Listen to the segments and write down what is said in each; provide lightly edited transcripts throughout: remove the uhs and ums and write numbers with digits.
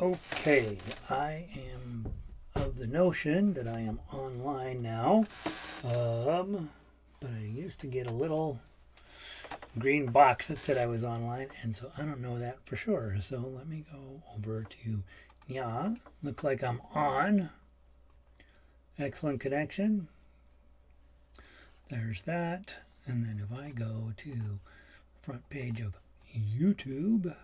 Okay, I am of the notion that I am online now, but I used to get a little green box that said I was online, and so I don't know that for sure. So let me go over to, yeah, looks like I'm on. Excellent connection. There's that. And then if I go to front page of YouTube,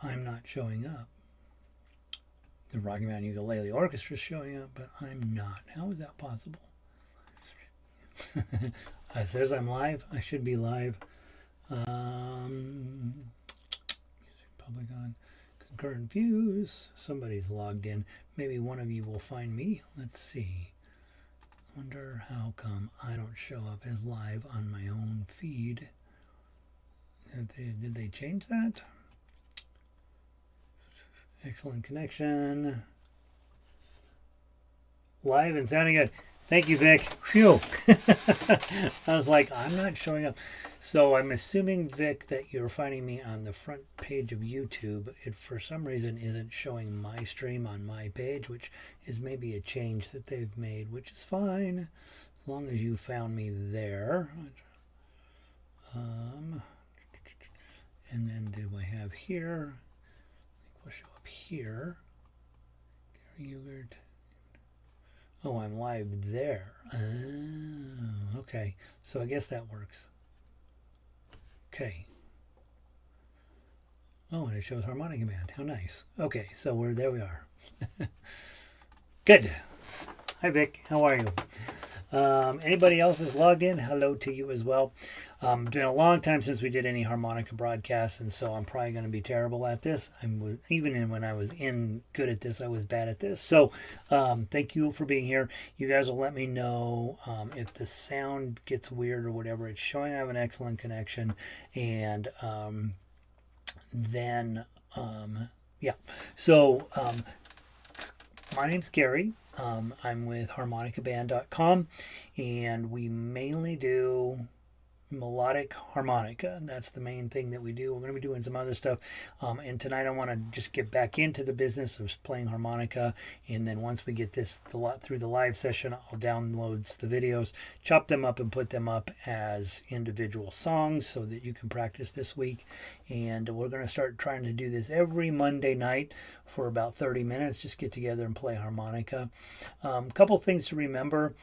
I'm not showing up. The Rocky Mountain Ukulele Orchestra is showing up, but I'm not. How is that possible? It says I'm live. I should be live. Music public on concurrent views. Somebody's logged in. Maybe one of you will find me. Let's see. Wonder how come I don't show up as live on my own feed. Did they change that? Excellent connection. Live and sounding good. Thank you, Vic. Phew. I was like, I'm not showing up. So I'm assuming, Vic, that you're finding me on the front page of YouTube. It, for some reason, isn't showing my stream on my page, which is maybe a change that they've made, which is fine, as long as you found me there. And then do I have here? We'll show up here. Gary Ugart. Oh, I'm live there. Oh, okay. So I guess that works. Okay. Oh, and it shows Harmonica Band. How nice. Okay, so there we are. Good. Hi, Vic. How are you? Anybody else is logged in? Hello to you as well. It's been a long time since we did any harmonica broadcasts, and so I'm probably going to be terrible at this. Even when I was good at this, I was bad at this. So thank you for being here. You guys will let me know if the sound gets weird or whatever. It's showing I have an excellent connection, and then yeah. So my name's Gary. I'm with harmonicaband.com, and we mainly do melodic harmonica. That's the main thing that we do. We're going to be doing some other stuff, and tonight I want to just get back into the business of playing harmonica, and then once we get this through the live session, I'll download the videos, chop them up, and put them up as individual songs so that you can practice this week. And we're going to start trying to do this every Monday night for about 30 minutes. Just get together and play harmonica. A couple things to remember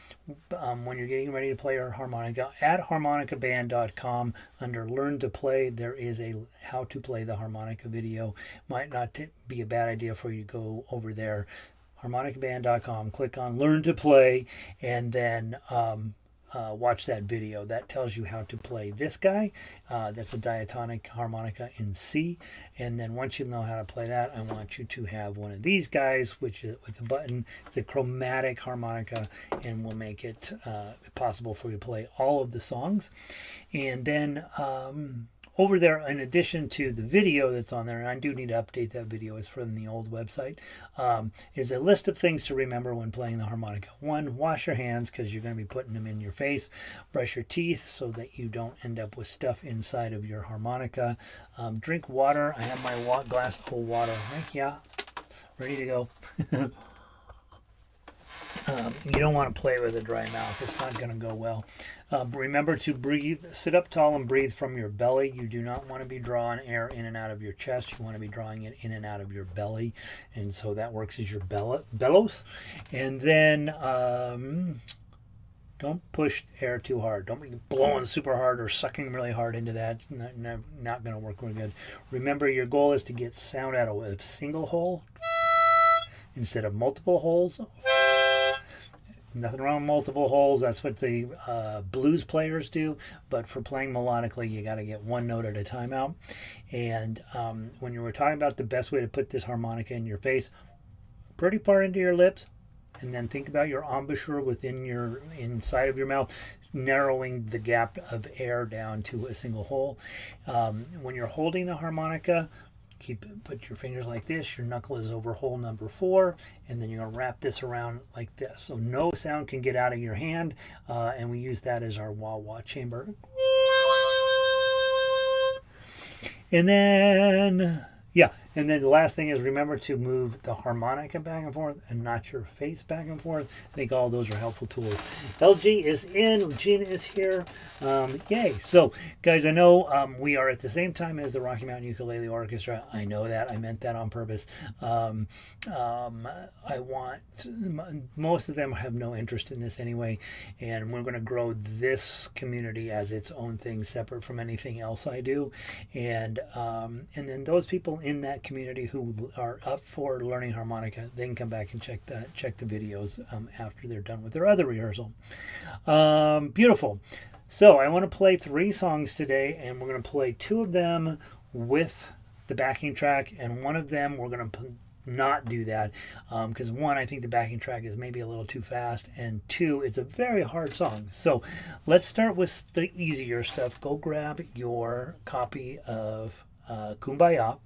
when you're getting ready to play your harmonica. At harmonicaband.com, under Learn to Play, there is a how to play the harmonica video. Might not be a bad idea for you to go over there. harmonicaband.com, click on Learn to Play, and then watch that video. That tells you how to play this guy. That's a diatonic harmonica in C. And then once you know how to play that, I want you to have one of these guys, which is with the button. It's a chromatic harmonica, and will make it possible for you to play all of the songs. And then over there, in addition to the video that's on there, and I do need to update that video, it's from the old website, is a list of things to remember when playing the harmonica. One, wash your hands, because you're going to be putting them in your face. Brush your teeth so that you don't end up with stuff inside of your harmonica. Drink water. I have my glass of water. Yeah, ready to go. You don't want to play with a dry mouth. It's not going to go well. Remember to breathe. Sit up tall and breathe from your belly. You do not want to be drawing air in and out of your chest. You want to be drawing it in and out of your belly. And so that works as your bellows. And then don't push air too hard. Don't be blowing super hard or sucking really hard into that. Not going to work really good. Remember, your goal is to get sound out of a single hole instead of multiple holes. Nothing wrong with multiple holes. That's what the blues players do. But for playing melodically, you got to get one note at a time out. And when you were talking about the best way to put this harmonica in your face, pretty far into your lips, and then think about your embouchure inside of your mouth, narrowing the gap of air down to a single hole. When you're holding the harmonica, put your fingers like this. Your knuckle is over hole number 4, and then you're going to wrap this around like this, so no sound can get out of your hand, and we use that as our wah-wah chamber. And then, yeah, and then the last thing is remember to move the harmonica back and forth and not your face back and forth. I think all those are helpful tools. LG is in, Gina is here. Yay. So, guys, I know we are at the same time as the Rocky Mountain Ukulele Orchestra. I know that. I meant that on purpose. I want, most of them have no interest in this anyway, and we're going to grow this community as its own thing, separate from anything else I do. And then those people in that community who are up for learning harmonica, they can come back and check the videos after they're done with their other rehearsal. Beautiful. So I want to play 3 songs today, and we're going to play 2 of them with the backing track, and one of them we're going to not do that because 1, I think the backing track is maybe a little too fast, and 2, it's a very hard song. So let's start with the easier stuff. Go grab your copy of Kumbaya,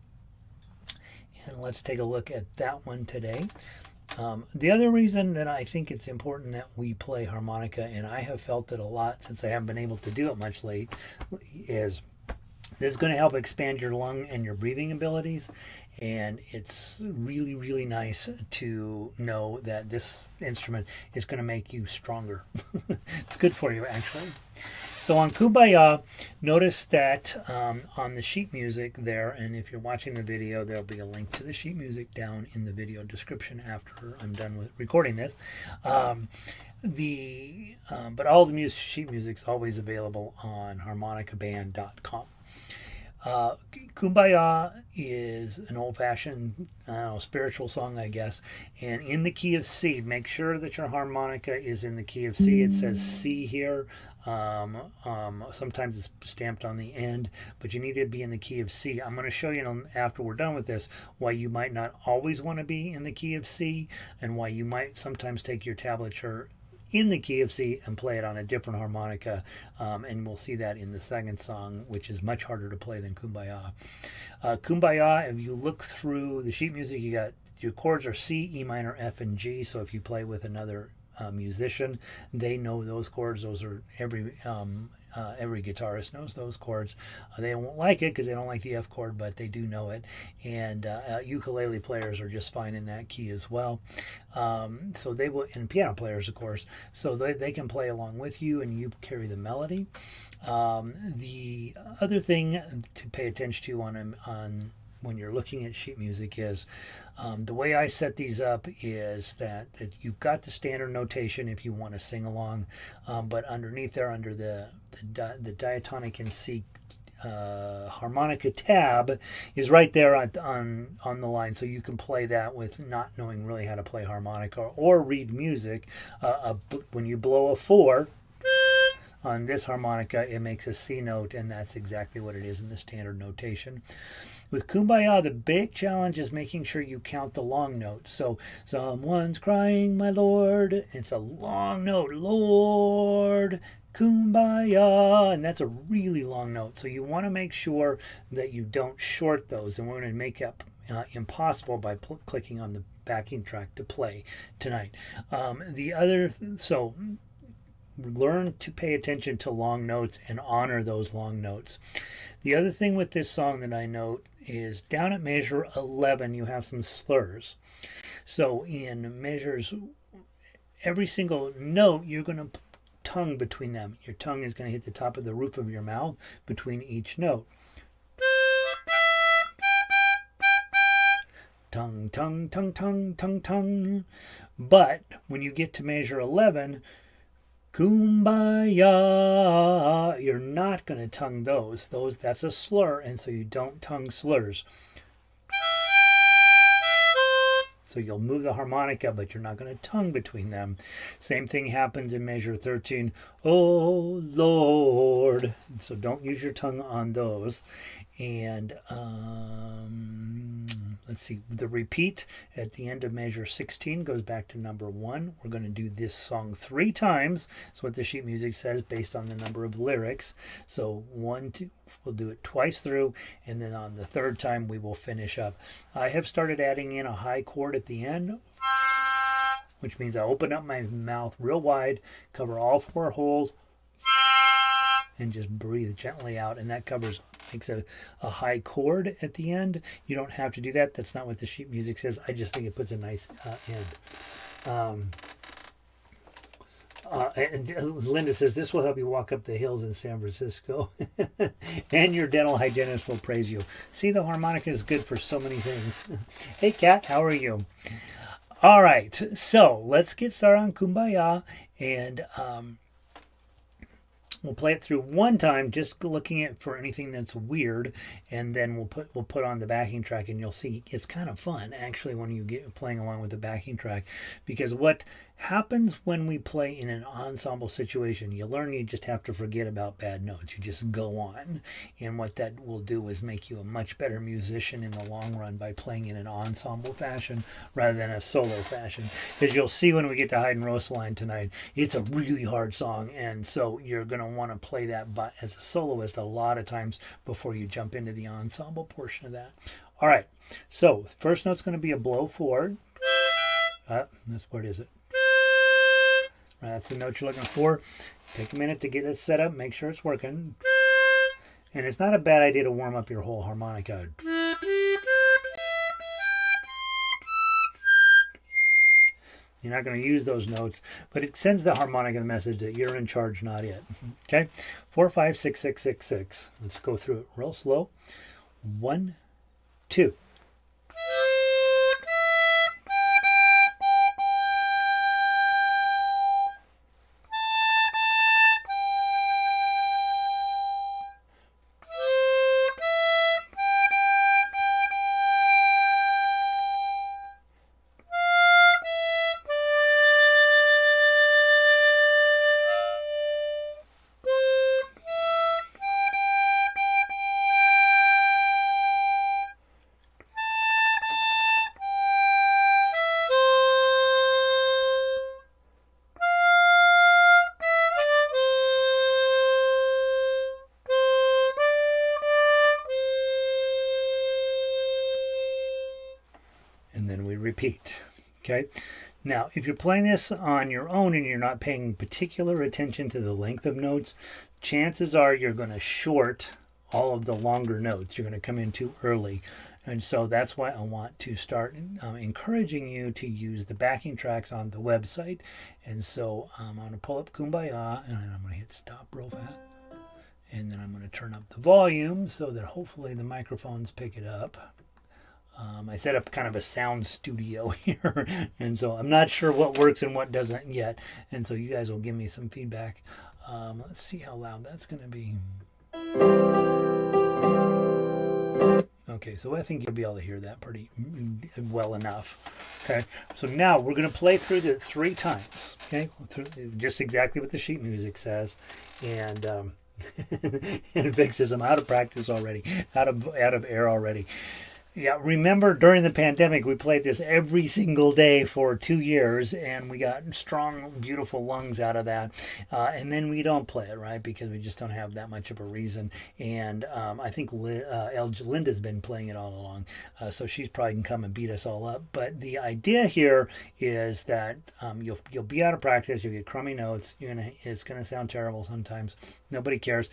and let's take a look at that one today. The other reason that I think it's important that we play harmonica, and I have felt it a lot since I haven't been able to do it much late, is this is going to help expand your lung and your breathing abilities. And it's really, really nice to know that this instrument is going to make you stronger. It's good for you, actually. So on Kumbaya, notice that on the sheet music there, and if you're watching the video, there'll be a link to the sheet music down in the video description after I'm done with recording this. But all the sheet music's always available on harmonicaband.com. Kumbaya is an old-fashioned, spiritual song, I guess, and in the key of C. Make sure that your harmonica is in the key of C. It says C here. Sometimes it's stamped on the end, but you need to be in the key of C. I'm going to show you after we're done with this why you might not always want to be in the key of C, and why you might sometimes take your tablature in the key of C and play it on a different harmonica, and we'll see that in the second song, which is much harder to play than Kumbaya. Kumbaya, if you look through the sheet music, you got your chords are C, E minor, F, and G. So if you play with another musician, they know those chords. Those are every guitarist knows those chords. They won't like it because they don't like the F chord, but they do know it. And ukulele players are just fine in that key as well. So they will, and piano players, of course, so they can play along with you, and you carry the melody. The other thing to pay attention to on when you're looking at sheet music is the way I set these up is that you've got the standard notation if you want to sing along, but underneath there, under the diatonic and C harmonica tab is right there on the line, so you can play that with not knowing really how to play harmonica or read music. When you blow a 4 on this harmonica, it makes a C note, and that's exactly what it is in the standard notation. With Kumbaya, the big challenge is making sure you count the long notes. So, someone's crying, my lord. It's a long note, Lord, Kumbaya, and that's a really long note. So you want to make sure that you don't short those, and we're going to make up impossible by clicking on the backing track to play tonight. So learn to pay attention to long notes and honor those long notes. The other thing with this song that I note is down at measure 11 you have some slurs. So in measures, every single note you're going to tongue between them. Your tongue is going to hit the top of the roof of your mouth between each note. Tongue, tongue, tongue, tongue, tongue, tongue. But when you get to measure 11, Kumbaya, you're not going to tongue those. That's a slur, and so you don't tongue slurs. So you'll move the harmonica, but you're not going to tongue between them. Same thing happens in measure 13. Oh, Lord. So don't use your tongue on those. And let's see, the repeat at the end of measure 16 goes back to number 1. We're going to do this song 3 times. That's what the sheet music says based on the number of lyrics. So 1, 2, we'll do it twice through, and then on the 3rd time we will finish up. I have started adding in a high chord at the end, which means I open up my mouth real wide, cover all 4 holes, and just breathe gently out, and that covers makes a high chord at the end. You don't have to do that. That's not what the sheet music says. I just think it puts a nice end. And Linda says, this will help you walk up the hills in San Francisco. And your dental hygienist will praise you. See, the harmonica is good for so many things. Hey, Kat, how are you? All right, so let's get started on Kumbaya. And we'll play it through one time, just looking at for anything that's weird, and then we'll put on the backing track, and you'll see it's kind of fun actually when you get playing along with the backing track, because what happens when we play in an ensemble situation, you learn you just have to forget about bad notes. You just go on, and what that will do is make you a much better musician in the long run by playing in an ensemble fashion rather than a solo fashion. As you'll see when we get to Heidenröslein tonight, it's a really hard song, and so you're going to want to play that as a soloist a lot of times before you jump into the ensemble portion of that. All right, so first note's going to be a blow forward. What is it? That's the note you're looking for. Take a minute to get it set up, make sure it's working. And it's not a bad idea to warm up your whole harmonica. You're not going to use those notes, but it sends the harmonica the message that you're in charge, not it. Okay? 4, 5, 6, 6, 6, 6. Let's go through it real slow. 1, 2. And then we repeat. Okay. Now, if you're playing this on your own and you're not paying particular attention to the length of notes, chances are you're going to short all of the longer notes. You're going to come in too early. And so that's why I want to start encouraging you to use the backing tracks on the website. And so I'm going to pull up Kumbaya, and I'm going to hit stop real fast. And then I'm going to turn up the volume so that hopefully the microphones pick it up. I set up kind of a sound studio here, and so I'm not sure what works and what doesn't yet, and so you guys will give me some feedback. Let's see how loud that's going to be. Okay, so I think you'll be able to hear that pretty well enough. Okay, so now we're going to play through it 3 times. Okay, just exactly what the sheet music says, and Vic says I'm out of practice already, out of air already. Yeah, remember during the pandemic, we played this every single day for 2 years, and we got strong, beautiful lungs out of that. And then we don't play it, right, because we just don't have that much of a reason. And I think Linda's been playing it all along, so she's probably can come and beat us all up. But the idea here is that you'll be out of practice, you'll get crummy notes, it's gonna sound terrible sometimes. Nobody cares.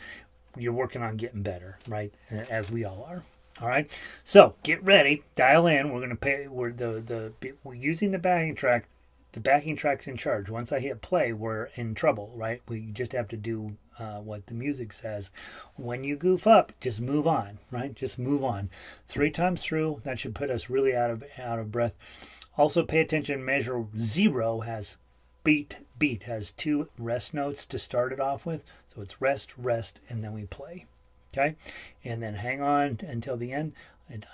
You're working on getting better, right, as we all are. All right, so get ready, dial in. We're gonna we're using the backing track. The backing track's in charge. Once I hit play, we're in trouble, right? We just have to do what the music says. When you goof up, just move on, right? Just move on. 3 times through. That should put us really out of breath. Also, pay attention. Measure 0 has beat has 2 rest notes to start it off with. So it's rest, and then we play. Okay, and then hang on until the end.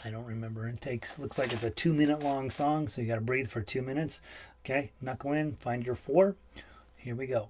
I don't remember. Looks like it's a 2-minute long song, so you got to breathe for 2 minutes. Okay, knuckle in, find your 4. Here we go.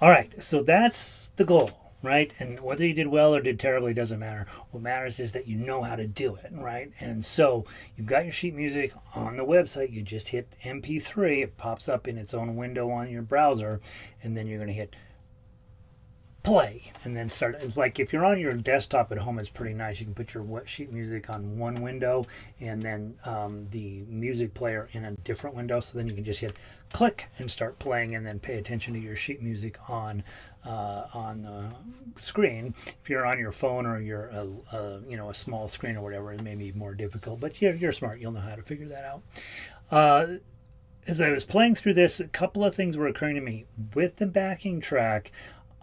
All right, so that's the goal, right? And whether you did well or did terribly doesn't matter. What matters is that you know how to do it, right? And so you've got your sheet music on the website. You just hit MP3. It pops up in its own window on your browser, and then you're going to hit play and then start. It's like if you're on your desktop at home, it's pretty nice. You can put your sheet music on one window and then the music player in a different window, so then you can just hit click and start playing and then pay attention to your sheet music on the screen. If you're on your phone or you're a small screen or whatever, it may be more difficult, but you're smart, you'll know how to figure that out. As I was playing through this, a couple of things were occurring to me. With the backing track,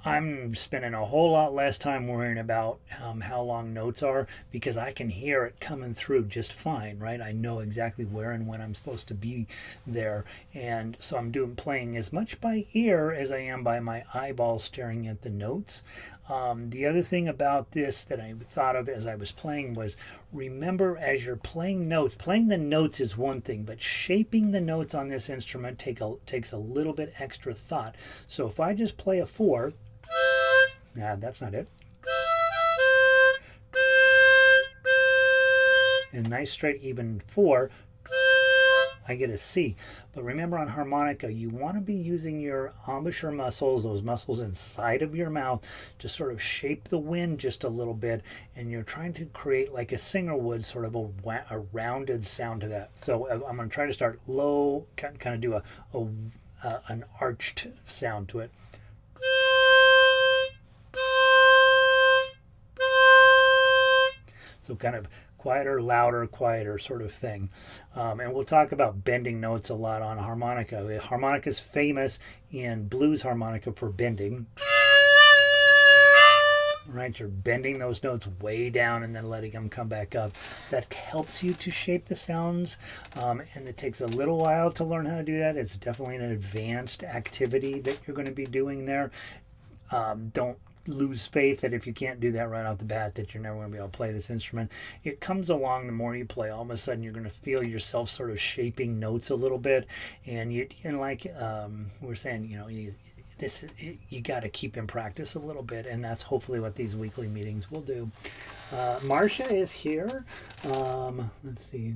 I'm spending a whole lot less time worrying about how long notes are, because I can hear it coming through just fine, right? I know exactly where and when I'm supposed to be there. And so I'm playing as much by ear as I am by my eyeball staring at the notes. The other thing about this that I thought of as I was playing was, remember, as you're playing notes, playing the notes is one thing, but shaping the notes on this instrument takes a little bit extra thought. So if I just play a 4, that's not it. A nice straight even 4, I get a C. But remember, on harmonica, you want to be using your embouchure muscles, those muscles inside of your mouth, to sort of shape the wind just a little bit, and you're trying to create, like a singer would, sort of a rounded sound to that. So I'm going to try to start low, kind of do an arched sound to it. So kind of quieter, louder, quieter sort of thing. And we'll talk about bending notes a lot on harmonica. Harmonica is famous in blues harmonica for bending. Right, you're bending those notes way down and then letting them come back up. That helps you to shape the sounds, and it takes a little while to learn how to do that. It's definitely an advanced activity that you're going to be doing there. Don't lose faith that if you can't do that right off the bat, that you're never going to be able to play this instrument. It comes along the more you play. All of a sudden, you're going to feel yourself sort of shaping notes a little bit, and we're saying, you got to keep in practice a little bit, and that's hopefully what these weekly meetings will do. Marcia is here. Let's see.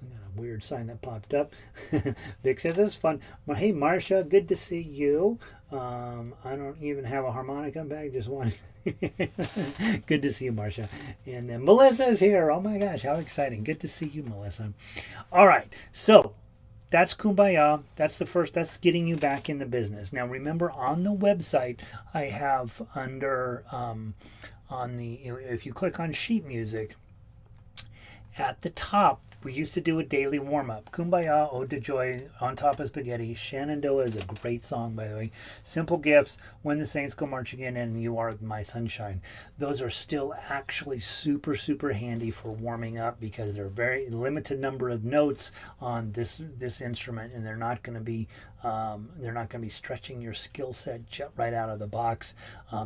I got a weird sign that popped up. Vic says it was fun. Well, hey, Marcia, good to see you. I don't even have a harmonica bag, just one. Good to see you, Marcia. And then Melissa is here. Oh my gosh, how exciting. Good to see you, Melissa. All right, so that's Kumbaya. That's getting you back in the business. Now remember, on the website, I have under, if you click on sheet music, at the top, we used to do a daily warm-up. Kumbaya, Ode to Joy, On Top of Spaghetti. Shenandoah is a great song, by the way. Simple Gifts, When the Saints Go Marching In, and You Are My Sunshine. Those are still actually super, super handy for warming up, because they're very limited number of notes on this instrument, and they're not going to be stretching your skill set right out of the box.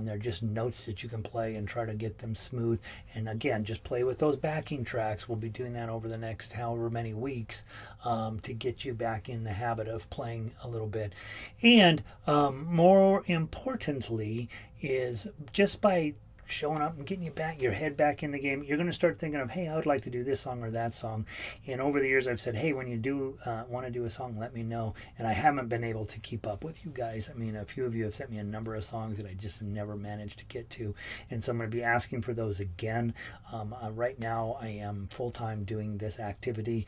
They're just notes that you can play and try to get them smooth. And again, just play with those backing tracks. We'll be doing that over the next however many weeks to get you back in the habit of playing a little bit. And more importantly, is just by showing up and getting your head back in the game, you're going to start thinking of, hey, I would like to do this song or that song. And over the years, I've said, hey, when you do want to do a song, let me know. And I haven't been able to keep up with you guys. I mean, a few of you have sent me a number of songs that I just have never managed to get to. And so I'm going to be asking for those again. Right now, I am full-time doing this activity,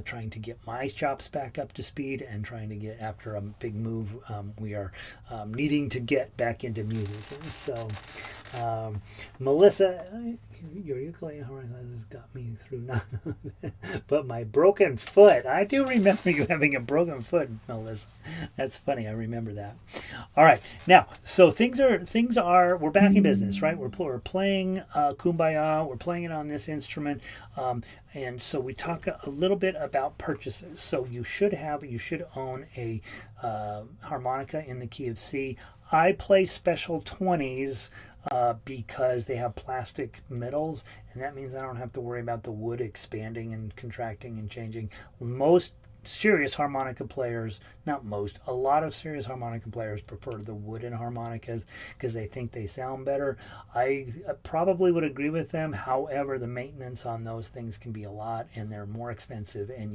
trying to get my chops back up to speed, and trying to get, after a big move, we are needing to get back into music. So Melissa, your ukulele has got me through nothing but my broken foot. I do remember you having a broken foot, Melissa. That's funny. I remember that. All right. Now, so we're back in business, right? We're playing Kumbaya. We're playing it on this instrument. And so we talk a little bit about purchases. So you should own a harmonica in the key of C. I play special 20s because they have plastic middles, and that means I don't have to worry about the wood expanding and contracting and changing. Most serious harmonica players, not most, a lot of serious harmonica players prefer the wooden harmonicas because they think they sound better. I probably would agree with them. However, the maintenance on those things can be a lot, and they're more expensive, and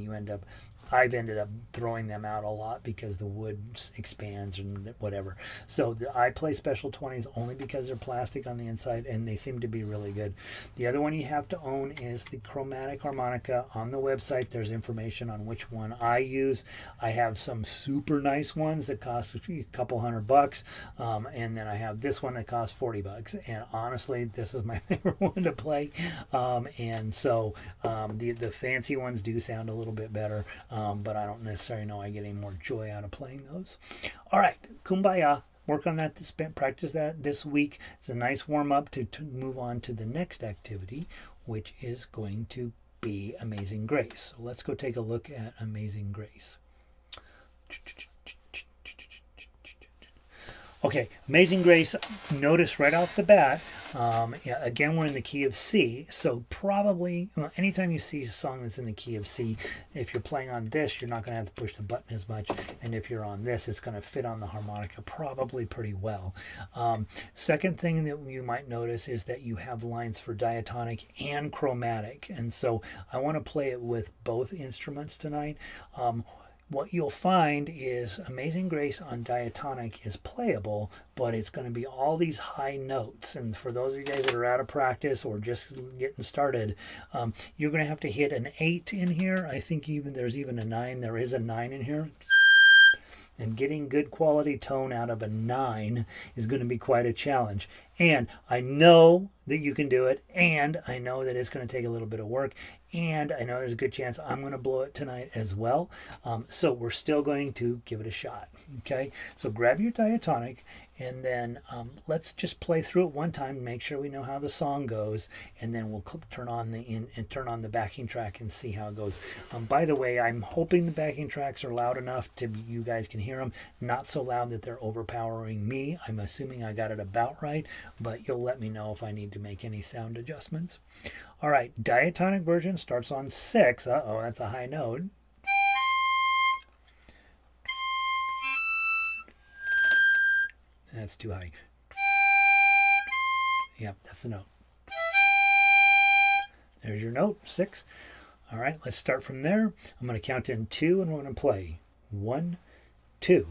I've ended up throwing them out a lot because the wood expands and whatever. So I play Special 20s only because they're plastic on the inside and they seem to be really good. The other one you have to own is the Chromatic harmonica. On the website, there's information on which one I use. I have some super nice ones that cost a couple $100, and then I have this one that costs $40. And honestly, this is my favorite one to play. And so the fancy ones do sound a little bit better. But I don't necessarily know I get any more joy out of playing those. All right, Kumbaya. Work on that, practice that this week. It's a nice warm-up to move on to the next activity, which is going to be Amazing Grace. So let's go take a look at Amazing Grace. Okay, Amazing Grace, notice right off the bat, again, we're in the key of C, so probably, anytime you see a song that's in the key of C, if you're playing on this, you're not going to have to push the button as much, and if you're on this, it's going to fit on the harmonica probably pretty well. Second thing that you might notice is that you have lines for diatonic and chromatic, and so I want to play it with both instruments tonight. What you'll find is Amazing Grace on diatonic is playable, but it's going to be all these high notes. And for those of you guys that are out of practice or just getting started, you're going to have to hit an 8 in here. I think there's even a 9. There is a 9 in here. And getting good quality tone out of a 9 is going to be quite a challenge. And I know that you can do it, and I know that it's going to take a little bit of work, and I know there's a good chance I'm going to blow it tonight as well. So we're still going to give it a shot. Okay, so grab your diatonic, and then let's just play through it one time, make sure we know how the song goes, and then we'll turn on the backing track and see how it goes. By the way, I'm hoping the backing tracks are loud enough to you guys can hear them, not so loud that they're overpowering me. I'm assuming I got it about right, but you'll let me know if I need to make any sound adjustments. All right, diatonic version starts on 6. Uh-oh, that's a high note. That's too high. Yep, that's the note. There's your note, 6. All right, let's start from there. I'm going to count in 2, and we're going to play 1, 2.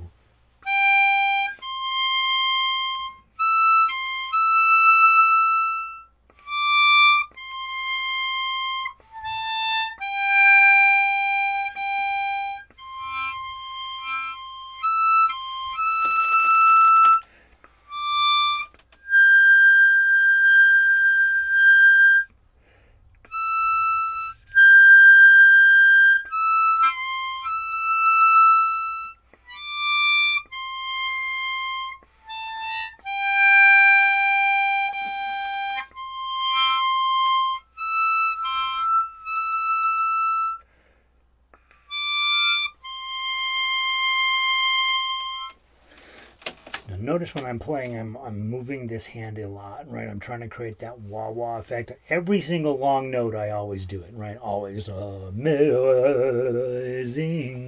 Notice when I'm playing, I'm moving this hand a lot, right? I'm trying to create that wah-wah effect. Every single long note, I always do it, right? Always, amazing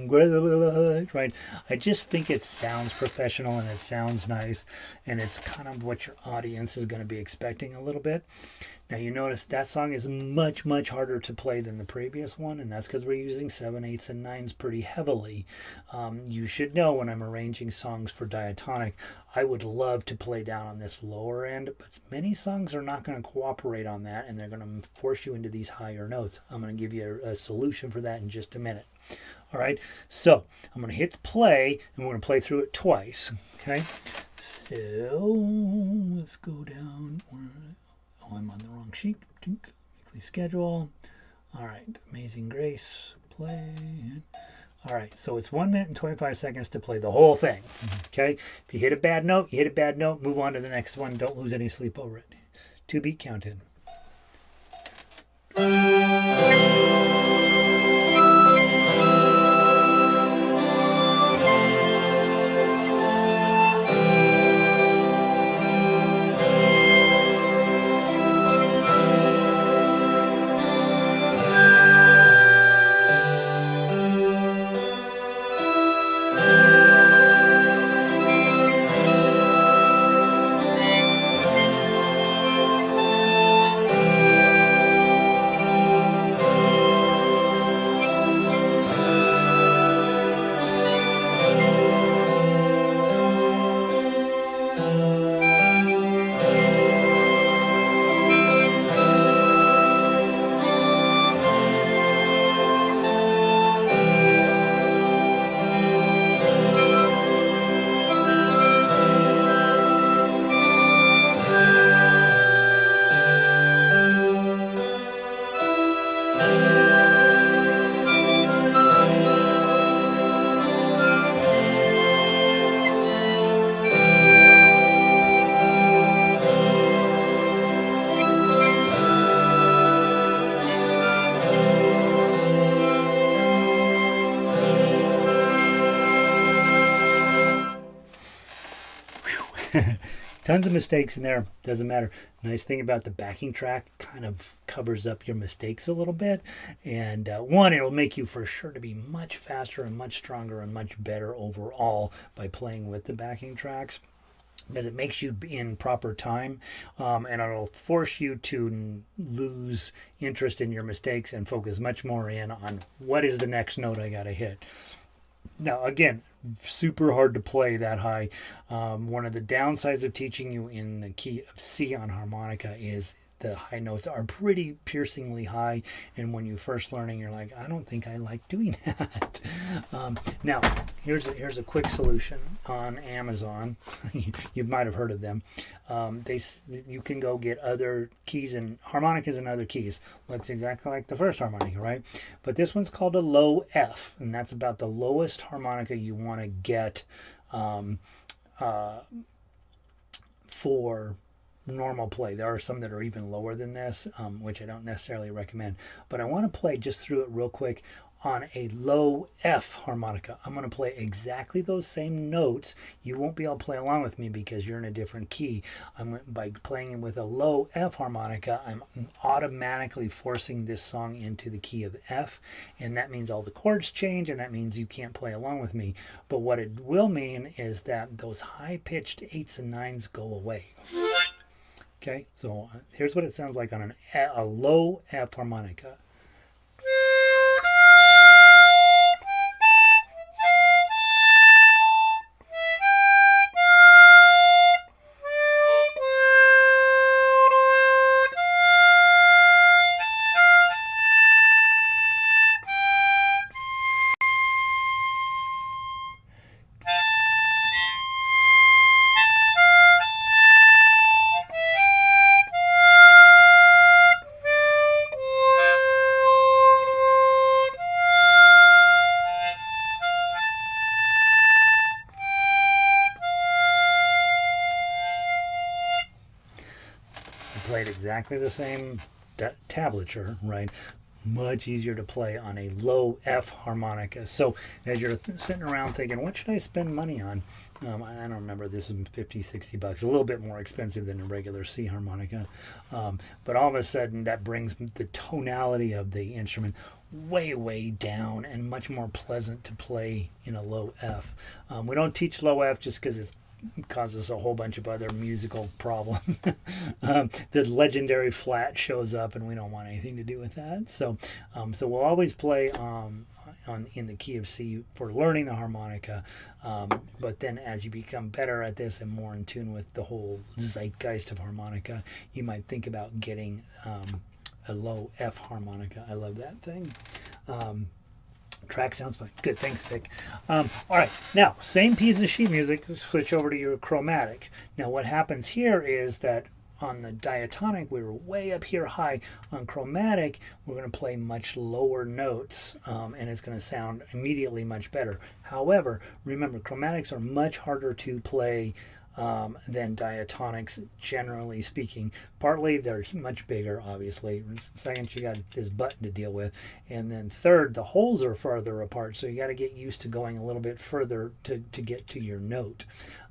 grace, right? I just think it sounds professional and it sounds nice, and it's kind of what your audience is going to be expecting a little bit. Now you notice that song is much, much harder to play than the previous one, and that's because we're using 7, 8s, and 9s pretty heavily. You should know when I'm arranging songs for diatonic, I would love to play down on this lower end, but many songs are not going to cooperate on that, and they're going to force you into these higher notes. I'm going to give you a solution for that in just a minute. All right, so I'm going to hit play, and we're going to play through it twice. Okay, so let's go down. Oh, I'm on the wrong sheet. Weekly schedule. All right, Amazing Grace, play. All right, so it's 1 minute and 25 seconds to play the whole thing. Okay, if you hit a bad note, you hit a bad note. Move on to the next one. Don't lose any sleep over it. 2-beat counted. Tons of mistakes in there. Doesn't matter. Nice thing about the backing track, kind of covers up your mistakes a little bit. And one, it'll make you for sure to be much faster and much stronger and much better overall by playing with the backing tracks, because it makes you in proper time, and it'll force you to lose interest in your mistakes and focus much more in on what is the next note I got to hit. Now, again, super hard to play that high. One of the downsides of teaching you in the key of C on harmonica is the high notes are pretty piercingly high, and when you first learning, you're like, I don't think I like doing that. Now, here's a quick solution on Amazon. You might have heard of them. You can go get other keys and harmonicas and other keys. Looks exactly like the first harmonica, right? But this one's called a low F, and that's about the lowest harmonica you want to get for normal play. There are some that are even lower than this, which I don't necessarily recommend. But I want to play just through it real quick on a low F harmonica. I'm going to play exactly those same notes. You won't be able to play along with me because you're in a different key. By playing with a low F harmonica, I'm automatically forcing this song into the key of F, and that means all the chords change, and that means you can't play along with me. But what it will mean is that those high-pitched 8s and 9s go away. Okay, so here's what it sounds like on a low F harmonica. Played exactly the same tablature, right? Much easier to play on a low F harmonica. So as you're sitting around thinking, what should I spend money on? I don't remember, this is 50, 60 bucks, a little bit more expensive than a regular C harmonica. But all of a sudden that brings the tonality of the instrument way, way down and much more pleasant to play in a low F. We don't teach low F just because it causes a whole bunch of other musical problems. The legendary flat shows up, and we don't want anything to do with that. So we'll always play in the key of C for learning the harmonica. But then as you become better at this and more in tune with the whole zeitgeist of harmonica, you might think about getting a low F harmonica. I love that thing. Track sounds fine. Good, thanks, Vic. All right, now, same piece of sheet music, switch over to your chromatic. Now, what happens here is that on the diatonic, we were way up here high. On chromatic, we're going to play much lower notes, and it's going to sound immediately much better. However, remember, chromatics are much harder to play than diatonics, generally speaking. Partly, they're much bigger, obviously. Second, you got this button to deal with. And then third, the holes are farther apart, so you got to get used to going a little bit further to get to your note.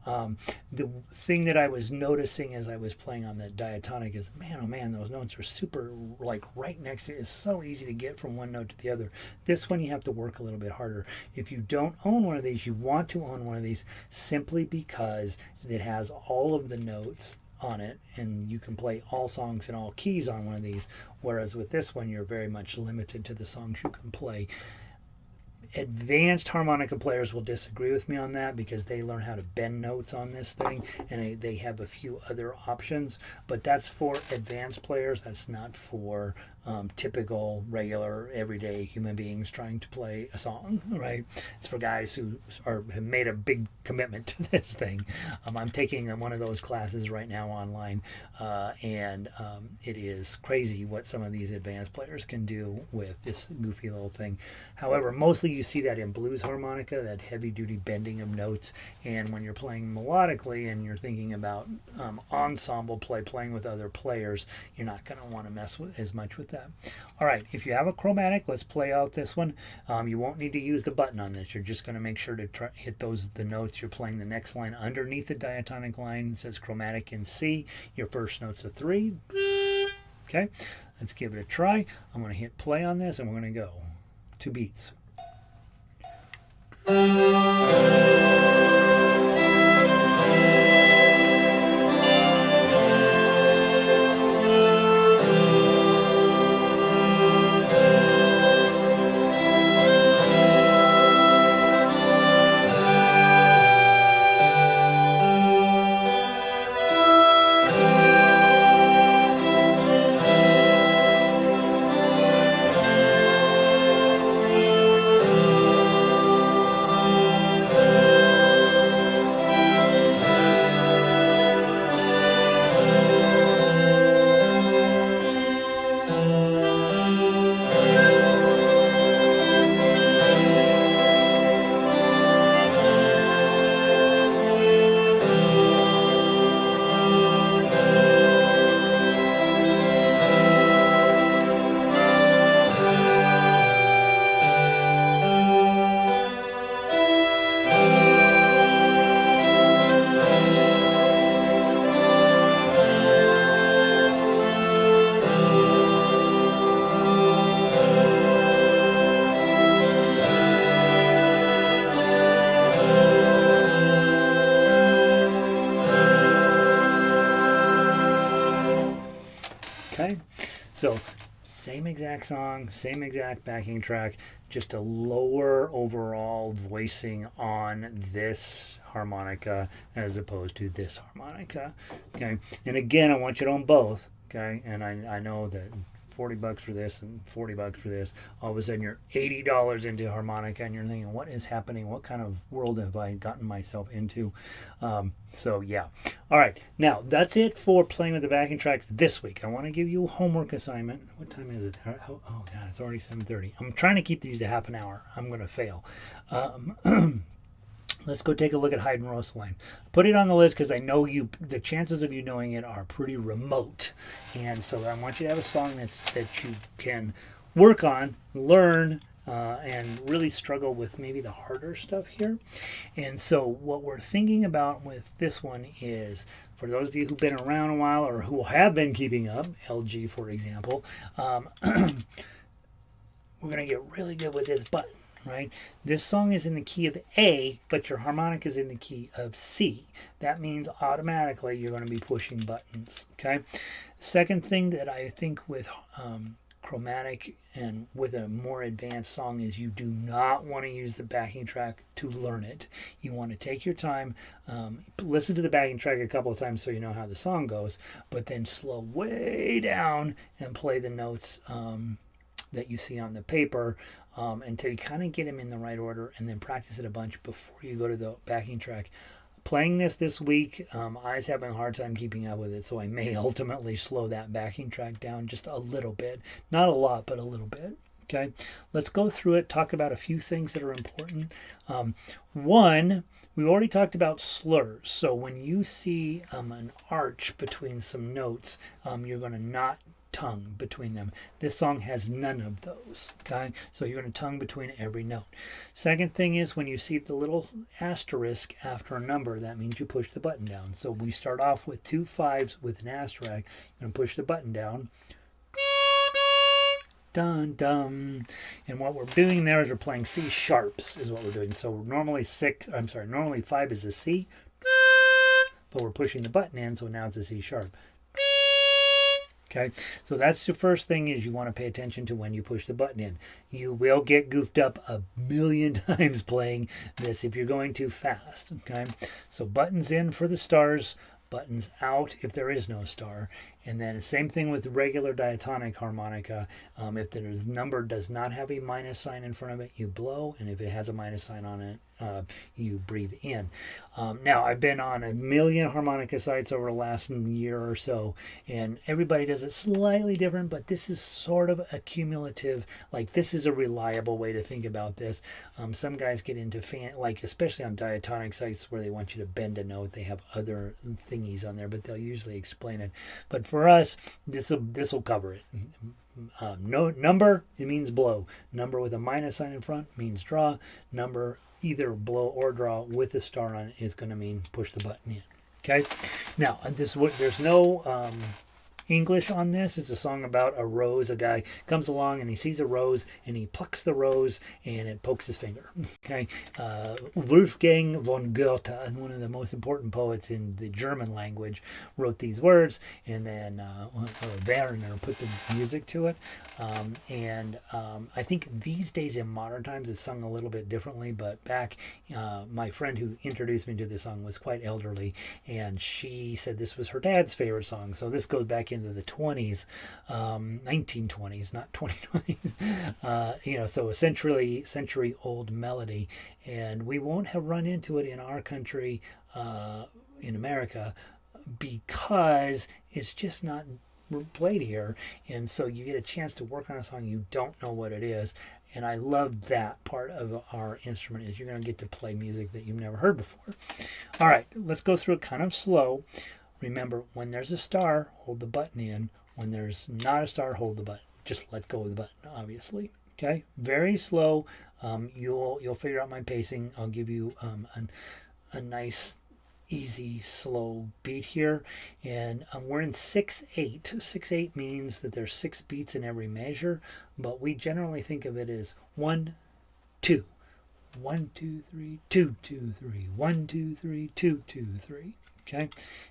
The thing that I was noticing as I was playing on the diatonic is, man, oh man, those notes are super, like, right next to it. It's so easy to get from one note to the other. This one you have to work a little bit harder. If you don't own one of these, you want to own one of these simply because it has all of the notes on it, and you can play all songs in all keys on one of these, whereas with this one you're very much limited to the songs you can play. Advanced harmonica players will disagree with me on that because they learn how to bend notes on this thing, and they have a few other options, but that's for advanced players. That's not for typical, regular, everyday human beings trying to play a song, right? It's for guys who have made a big commitment to this thing. I'm taking one of those classes right now online, and it is crazy what some of these advanced players can do with this goofy little thing. However, mostly you see that in blues harmonica, that heavy-duty bending of notes, and when you're playing melodically and you're thinking about ensemble play, playing with other players, you're not going to want to mess with as much with that. All right, if you have a chromatic, let's play out this one. You won't need to use the button on this. You're just going to make sure to hit the notes. You're playing the next line underneath the diatonic line. It says chromatic in C. Your first note's a 3. Okay, let's give it a try. I'm going to hit play on this, and we're going to go 2 beats. Okay, so same exact song, same exact backing track, just a lower overall voicing on this harmonica as opposed to this harmonica. Okay, and again, I want you to own both. Okay, and I know that $40 for this and $40 for this. All of a sudden, you're $80 into harmonica, and you're thinking, "What is happening? What kind of world have I gotten myself into?" So yeah. All right. Now that's it for playing with the backing track this week. I want to give you a homework assignment. What time is it? Oh God, it's already 7:30. I'm trying to keep these to half an hour. I'm going to fail. Let's go take a look at Heidenröslein. Put it on the list because I know the chances of you knowing it are pretty remote. And so I want you to have a song that you can work on, learn, and really struggle with maybe the harder stuff here. And so what we're thinking about with this one is, for those of you who've been around a while or who have been keeping up, LG for example, we're going to get really good with this button. Right? This song is in the key of A, but your harmonic is in the key of C. That means automatically you're going to be pushing buttons. Okay. Second thing that I think with chromatic and with a more advanced song is you do not want to use the backing track to learn it. You want to take your time, listen to the backing track a couple of times so you know how the song goes, but then slow way down and play the notes that you see on the paper until you kind of get them in the right order, and then practice it a bunch before you go to the backing track. Playing this week, I was having a hard time keeping up with it, so I may ultimately slow that backing track down just a little bit. Not a lot, but a little bit. Okay, let's go through it, talk about a few things that are important. One, we already talked about slurs. So when you see an arch between some notes, you're going to not tongue between them. This song has none of those. Okay, so you're going to tongue between every note. Second thing is, when you see the little asterisk after a number, that means you push the button down. So we start off with 2 5s with an asterisk. You're going to push the button down. Dun dun. And what we're doing there is we're playing C sharps is what we're doing. So normally 5 is a C, but we're pushing the button in, so now it's a C sharp. Okay, so that's the first thing is you want to pay attention to when you push the button in. You will get goofed up a million times playing this if you're going too fast. Okay, so buttons in for the stars, buttons out if there is no star. And then the same thing with regular diatonic harmonica. If the number does not have a minus sign in front of it, you blow. And if it has a minus sign on it, you breathe in. Now, I've been on a million harmonica sites over the last year or so, and everybody does it slightly different, but this is sort of a cumulative, like this is a reliable way to think about this. Some guys get into especially on diatonic sites where they want you to bend a note, they have other thingies on there, but they'll usually explain it. But for us, this will cover it. No number, it means blow. Number with a minus sign in front means draw. Number either blow or draw with a star on it is going to mean push the button in. Okay. Now there's no English on this. It's a song about a rose. A guy comes along and he sees a rose and he plucks the rose and it pokes his finger. Okay, Wolfgang von Goethe, one of the most important poets in the German language, wrote these words, and then Werner put the music to it. I think these days in modern times it's sung a little bit differently, but back my friend who introduced me to this song was quite elderly, and she said this was her dad's favorite song. So this goes back into the 20s, 1920s, not 2020s. So a century old melody, and we won't have run into it in our country, in America, because it's just not played here. And so you get a chance to work on a song you don't know what it is. And I love that part of our instrument, is you're going to get to play music that you've never heard before. All right, let's go through it kind of slow. Remember, when there's a star, hold the button in. When there's not a star, hold the button. Just let go of the button, obviously. Okay, very slow. You'll figure out my pacing. I'll give you a nice, easy, slow beat here. And we're in 6/8. 6/8 means that there's 6 beats in every measure, but we generally think of it as 1, 2. 1, 2, 3, 2, 2, 3. 1, 2, 3, 2, 2, 3. Okay,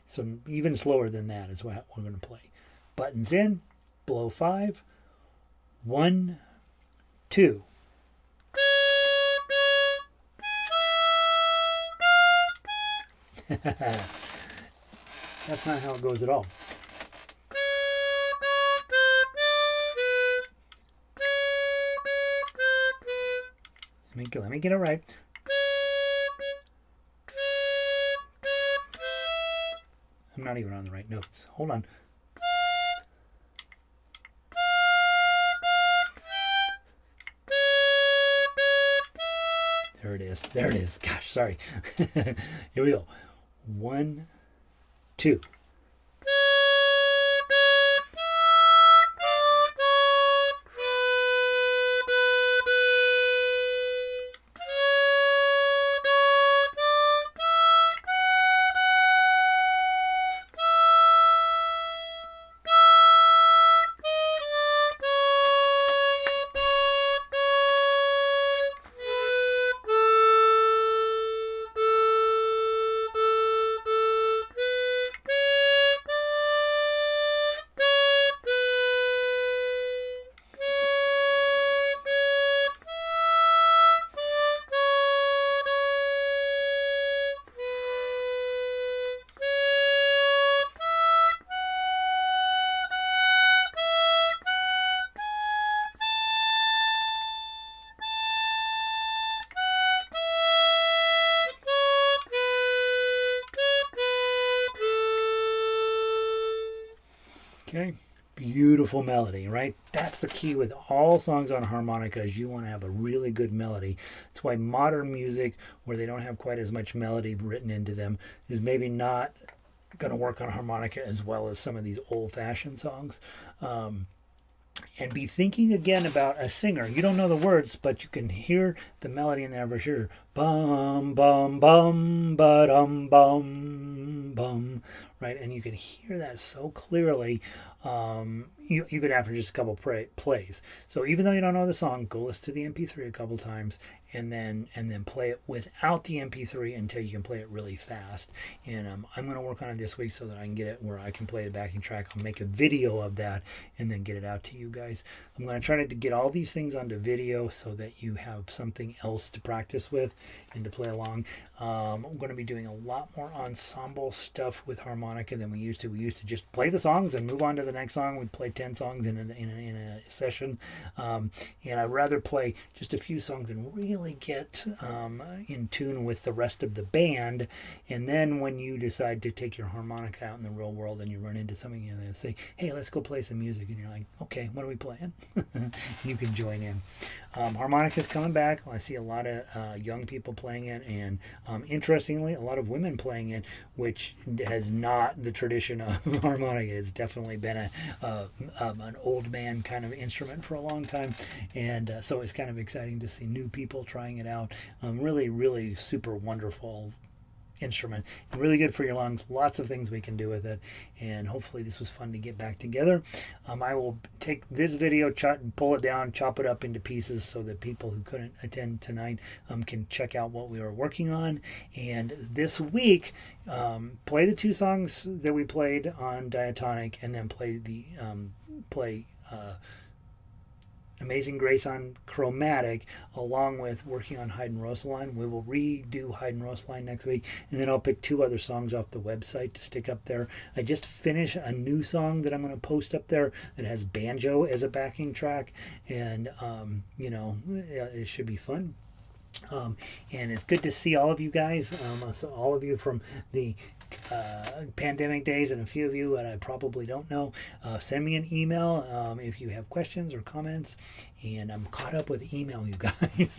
so even slower than that is what we're going to play. Buttons in, blow 5, 1, 2. That's not how it goes at all. Let me get it right. I'm not even on the right notes. Hold on. There it is. There it is. Gosh, sorry. Here we go. 1, 2. Okay, beautiful melody, right? That's the key with all songs on harmonica, is you want to have a really good melody. That's why modern music, where they don't have quite as much melody written into them, is maybe not going to work on harmonica as well as some of these old-fashioned songs. And be thinking again about a singer. You don't know the words, but you can hear the melody in there for sure. Bum, bum, bum, ba-dum, bum, bum. Right? And you can hear that so clearly, even after just a couple plays. So even though you don't know the song, go listen to the MP3 a couple times, and then play it without the MP3 until you can play it really fast. And I'm going to work on it this week so that I can get it where I can play the backing track. I'll make a video of that and then get it out to you guys. I'm going to try to get all these things onto video so that you have something else to practice with and to play along. I'm going to be doing a lot more ensemble stuff with harmonica than we used to. We used to just play the songs and move on to the next song. We'd play 10 songs in a session. And I'd rather play just a few songs and really really get in tune with the rest of the band. And then when you decide to take your harmonica out in the real world and you run into something, you know, they say, hey, let's go play some music. And you're like, okay, what are we playing? You can join in. Harmonica's coming back. I see a lot of young people playing it, and interestingly, a lot of women playing it, which has not the tradition of harmonica. It's definitely been an old man kind of instrument for a long time, and so it's kind of exciting to see new people trying it out. Really, really super wonderful instrument, and really good for your lungs. Lots of things we can do with it, and hopefully this was fun to get back together. I will take this video, pull it down, chop it up into pieces so that people who couldn't attend tonight can check out what we were working on. And this week, play the 2 songs that we played on Diatonic, and then play Amazing Grace on Chromatic, along with working on Heidenröslein. We will redo Heidenröslein next week, and then I'll pick 2 other songs off the website to stick up there. I just finished a new song that I'm going to post up there that has banjo as a backing track, and it should be fun. And it's good to see all of you guys, so all of you from the pandemic days, and a few of you that I probably don't know. Send me an email if you have questions or comments, and I'm caught up with email, you guys.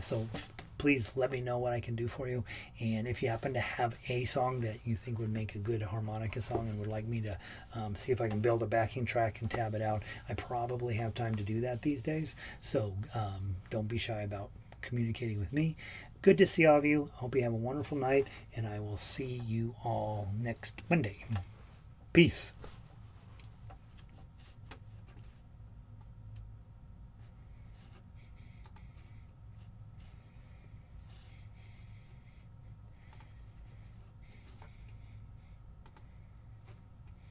So please let me know what I can do for you. And if you happen to have a song that you think would make a good harmonica song and would like me to see if I can build a backing track and tab it out, I probably have time to do that these days. So don't be shy about communicating with me. Good to see all of you. Hope you have a wonderful night, and I will see you all next Monday. Peace.